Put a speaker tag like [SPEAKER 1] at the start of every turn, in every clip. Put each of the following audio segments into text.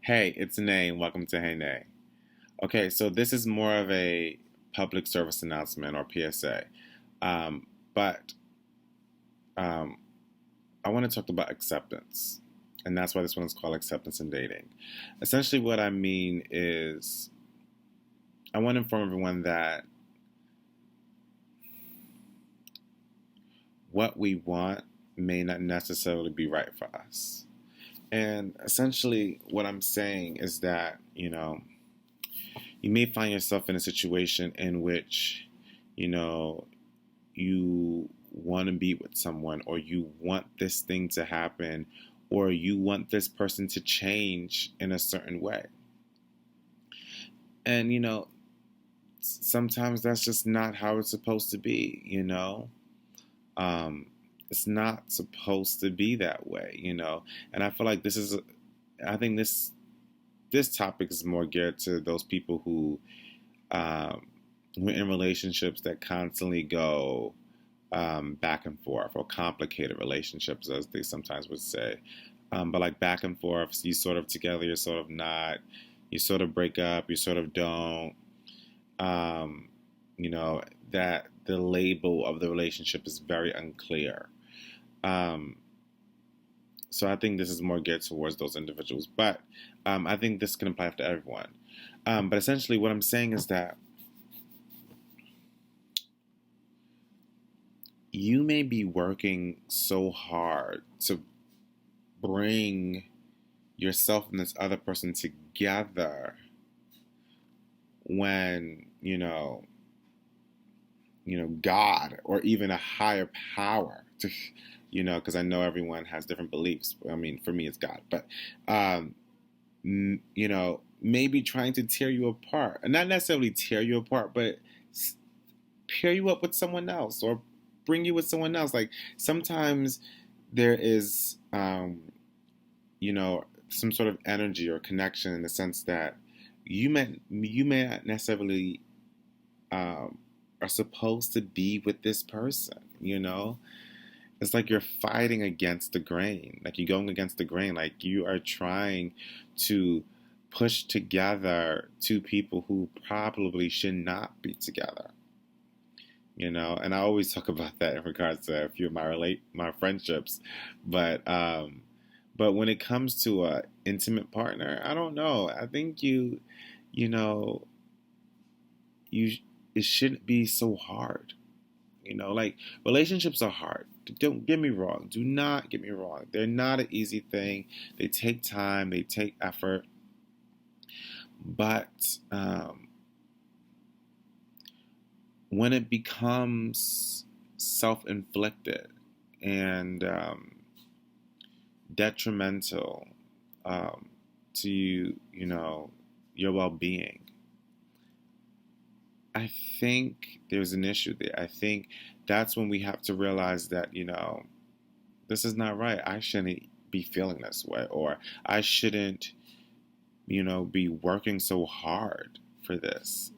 [SPEAKER 1] Hey, it's Nay. Welcome to Hey Nay. Okay, so this is more of a public service announcement or PSA, but um, I want to talk about acceptance, and that's why this one is called Acceptance in Dating. Essentially, what I mean is I want to inform everyone that what we want may not necessarily be right for us. And essentially, what I'm saying is that, you may find yourself in a situation in which, you know, you want to be with someone, or you want this thing to happen, or you want this person to change in a certain way. And, sometimes that's just not how it's supposed to be. Um, it's not supposed to be that way. And I feel like I think this topic is more geared to those people um, who are in relationships that constantly go back and forth, or complicated relationships, as they sometimes would say. But like back and forth, so you sort of together, you're sort of not. You sort of break up, you sort of don't. Um, you know that the label of the relationship is very unclear. Um, so I think this is more geared towards those individuals, but I think this can apply to everyone. But essentially, what I'm saying is that you may be working so hard to bring yourself and this other person together when God, or even a higher power to, because I know everyone has different beliefs. I mean, for me it's God, but um maybe trying to tear you apart, and not necessarily tear you apart, but pair you up with someone else, or bring you with someone else. Like, sometimes there is some sort of energy or connection, in the sense that you may not necessarily um, are supposed to be with this person. It's like you're fighting against the grain, like you're going against the grain, like you are trying to push together two people who probably should not be together. And I always talk about that in regards to a few of my friendships. But when it comes to a intimate partner, I don't know. I think you know you it shouldn't be so hard. Like, relationships are hard. Don't get me wrong. Do not get me wrong. They're not an easy thing. They take time. They take effort. But when it becomes self-inflicted and detrimental to your well-being, I think there's an issue there. I think that's when we have to realize that this is not right. I shouldn't be feeling this way, or I shouldn't be working so hard for this.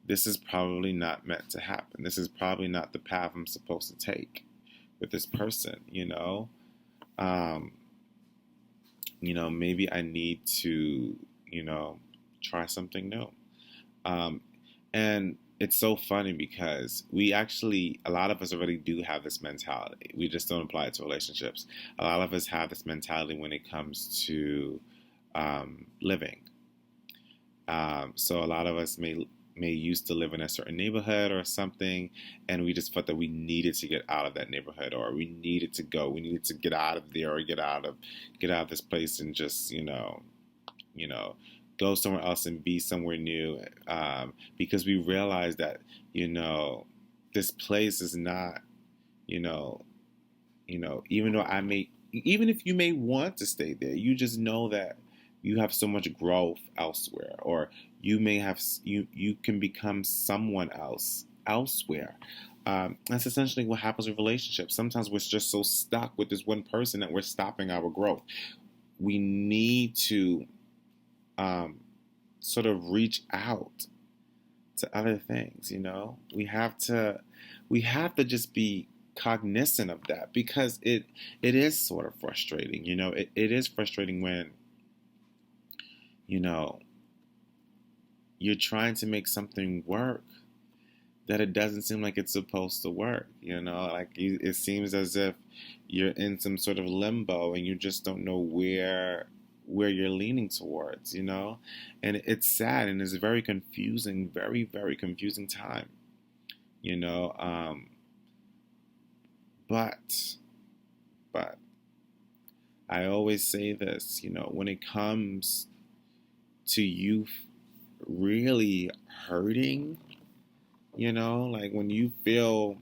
[SPEAKER 1] This is probably not meant to happen. This is probably not the path I'm supposed to take with this person. Um, maybe I need to, try something new. Um, and it's so funny because a lot of us already do have this mentality. We just don't apply it to relationships. A lot of us have this mentality when it comes to living. So a lot of us may used to live in a certain neighborhood or something, and we just felt that we needed to get out of that neighborhood, or we needed to get out of there, or get out of this place, and just you know go somewhere else and be somewhere new, because we realized that you know this place is not you know even though even if you may want to stay there, you just know that you have so much growth elsewhere, or you can become someone else elsewhere. That's essentially what happens with relationships. Sometimes we're just so stuck with this one person that we're stopping our growth. We need to um, sort of reach out to other things. We have to just be. cognizant of that, because it is sort of frustrating. It is frustrating when, you know, you're trying to make something work that it doesn't seem like it's supposed to work. Like it seems as if you're in some sort of limbo and you just don't know where you're leaning towards. And it's sad, and it's very confusing, very, very confusing time. you know um but but I always say this, when it comes to you really hurting, like when you feel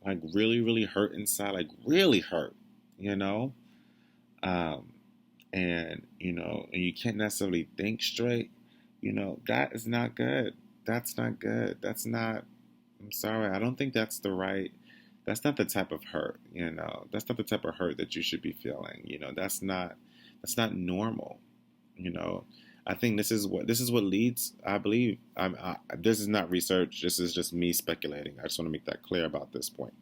[SPEAKER 1] like really, really hurt inside, like really hurt, you know, um, and you can't necessarily think straight, that is not good. That's not good. That's not, I'm sorry, I don't think that's not the type of hurt, that's not the type of hurt that you should be feeling, that's not normal, you know. I think this is what leads. I believe. This is not research. This is just me speculating. I just want to make that clear about this point.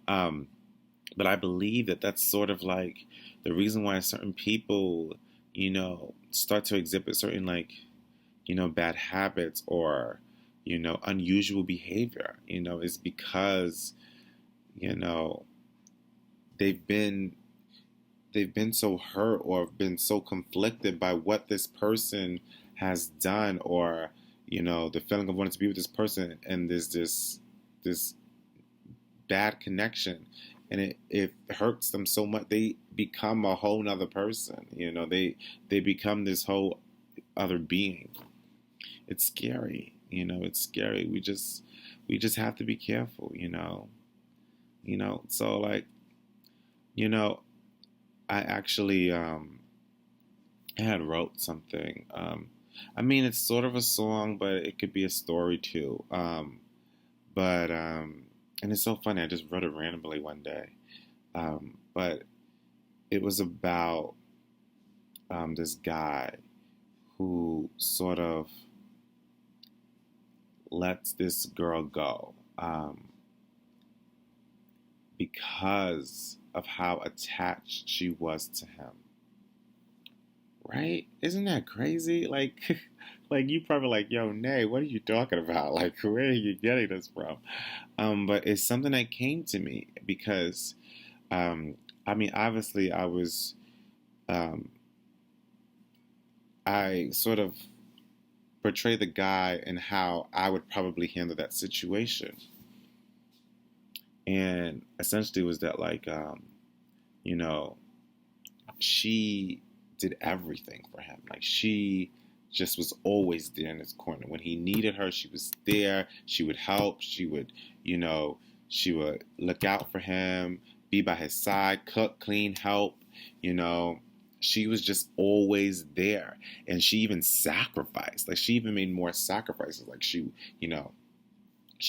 [SPEAKER 1] Um, but I believe that that's sort of like the reason why certain people, start to exhibit certain, like, bad habits, or unusual behavior. Is because you know they've been they've been so hurt or been so conflicted by what this person has done, or the feeling of wanting to be with this person, and there's this bad connection, and it hurts them so much they become a whole nother person. They become this whole other being. It's scary. It's scary. We just have to be careful. So, like, you know I actually I had wrote something. I mean, it's sort of a song, but it could be a story too. But and it's so funny. I just wrote it randomly one day. But it was about this guy who sort of lets this girl go, because of how attached she was to him. Right? Isn't that crazy? Like, like you probably like, yo, Nay, what are you talking about? Like, where are you getting this from? But it's something that came to me because, um, I mean, obviously, um, I sort of portray the guy and how I would probably handle that situation, and essentially was that, like, you know, she did everything for him. Like, she just was always there in his corner. When he needed her, she was there. She would help. You know, she would look out for him, be by his side, cook, clean, help. You know, she was just always there. And she even sacrificed. Like, she even made more sacrifices. Like, she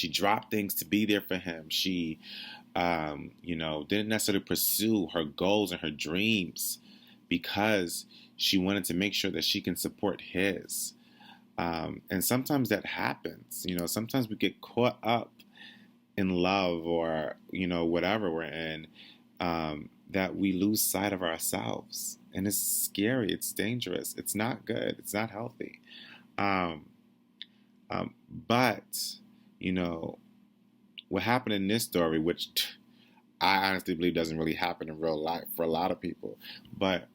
[SPEAKER 1] dropped things to be there for him. She, didn't necessarily pursue her goals and her dreams because she wanted to make sure that she can support his. And sometimes that happens. Sometimes we get caught up in love, or, whatever we're in, that we lose sight of ourselves. And it's scary. It's dangerous. It's not good. It's not healthy. Um, but, you know, what happened in this story, which I honestly believe doesn't really happen in real life for a lot of people, but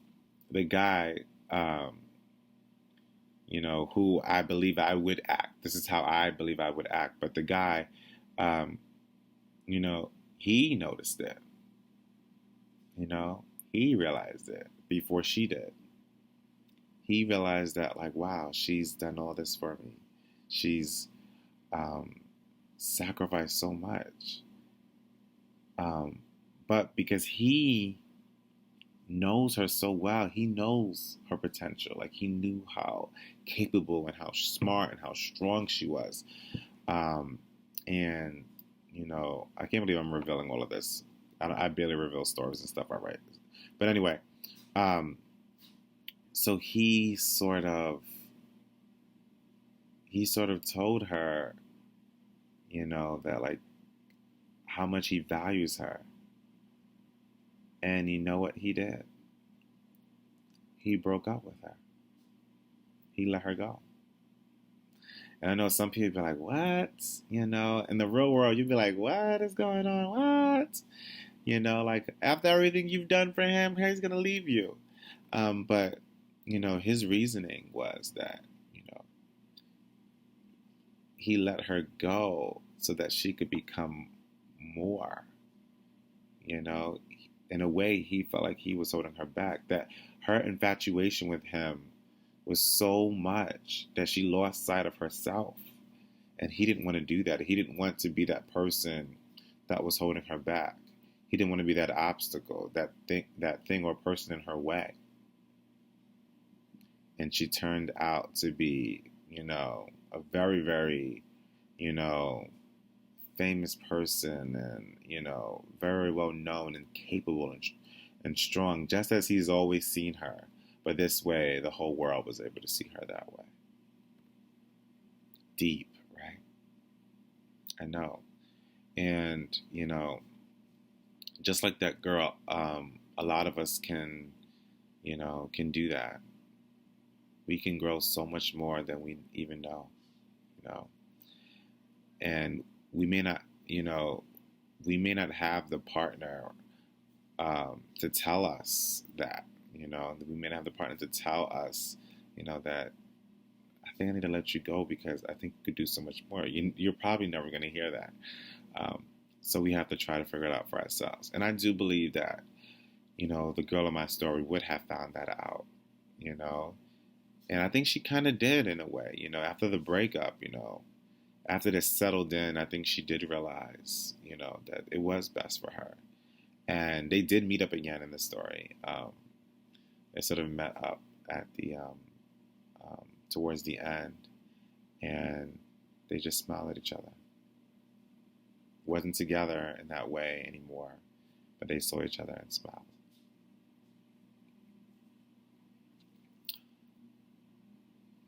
[SPEAKER 1] the guy, um, who I believe I would act. This is how I believe I would act. But the guy, um, you know, he noticed it. He realized it before she did. He realized that, like, wow, she's done all this for me. She's um, sacrificed so much. Um, but because he knows her so well, he knows her potential. Like, he knew how capable and how smart and how strong she was. Um, and, I can't believe I'm revealing all of this. I barely reveal stories and stuff I write. But anyway, um, so he sort of told her, that, like, how much he values her. And you know what he did? He broke up with her. He let her go. And I know some people be like, what? You know, in the real world, you'd be like, what is going on? What? You know, like after everything you've done for him, he's going to leave you. But, you know, his reasoning was that, you know, he let her go so that she could become more. You know, in a way, he felt like he was holding her back, that her infatuation with him was so much that she lost sight of herself. And he didn't want to do that. He didn't want to be that person that was holding her back. He didn't want to be that obstacle, that thing or person in her way. And she turned out to be, you know, a very, very, you know, famous person and, you know, very well known and capable and strong, just as he's always seen her. But this way, the whole world was able to see her that way. Deep, right? I know. And, you know, just like that girl, a lot of us can, you know, can do that. We can grow so much more than we even know, you know. And we may not, you know, we may not have the partner to tell us that, you know, we may not have the partner to tell us, you know, that I think I need to let you go because I think you could do so much more. You're probably never going to hear that. So we have to try to figure it out for ourselves. And I do believe that, you know, the girl in my story would have found that out, you know. And I think she kind of did in a way, you know, after the breakup, you know, after this settled in, I think she did realize, you know, that it was best for her. And they did meet up again in the story. They sort of met up at the towards the end, and they just smiled at each other. Wasn't together in that way anymore, but they saw each other and smiled.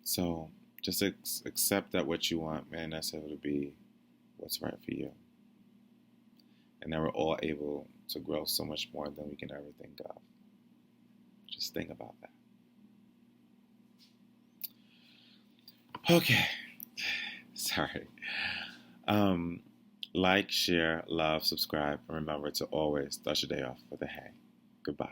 [SPEAKER 1] So just accept that what you want may not necessarily be what's right for you, and that we're all able to grow so much more than we can ever think of. Just think about that. Okay. Sorry. Like, share, love, subscribe, and remember to always start your day off with a hey. Goodbye.